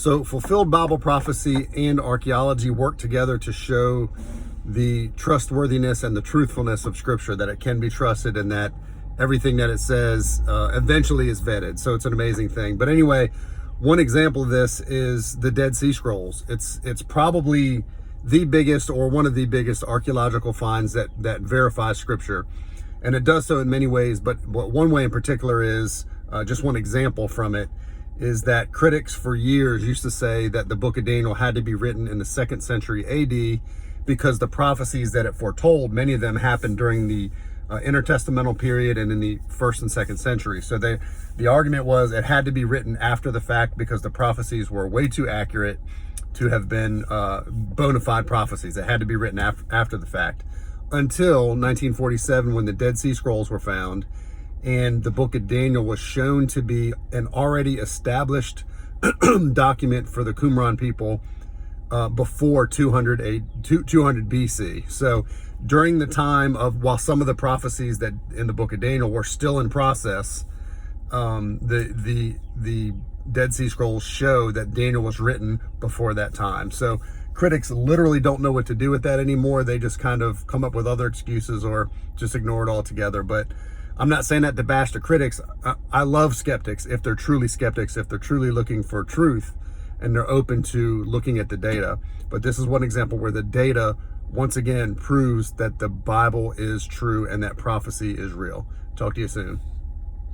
So fulfilled Bible prophecy and archaeology work together to show the trustworthiness and the truthfulness of Scripture, that it can be trusted and that everything that it says eventually is vetted. So it's an amazing thing. But anyway, one example of this is the Dead Sea Scrolls. It's probably the biggest or one of the biggest archaeological finds that verifies Scripture. And it does so in many ways, but one way in particular is, just one example from it, is that critics for years used to say that the book of Daniel had to be written in the 2nd century AD because the prophecies that it foretold, many of them happened during the intertestamental period and in the 1st and 2nd century. So the argument was it had to be written after the fact because the prophecies were way too accurate to have been bona fide prophecies. It had to be written after the fact, until 1947 when the Dead Sea Scrolls were found and the book of Daniel was shown to be an already established document for the Qumran people before 200 BC. So during the time of, while some of the prophecies that in the book of Daniel were still in process, the Dead Sea Scrolls show that Daniel was written before that time. So critics literally don't know what to do with that anymore. They just kind of come up with other excuses or just ignore it altogether. But I'm not saying that to bash the critics. I love skeptics if they're truly skeptics, if they're truly looking for truth and they're open to looking at the data. But this is one example where the data once again proves that the Bible is true and that prophecy is real. Talk to you soon.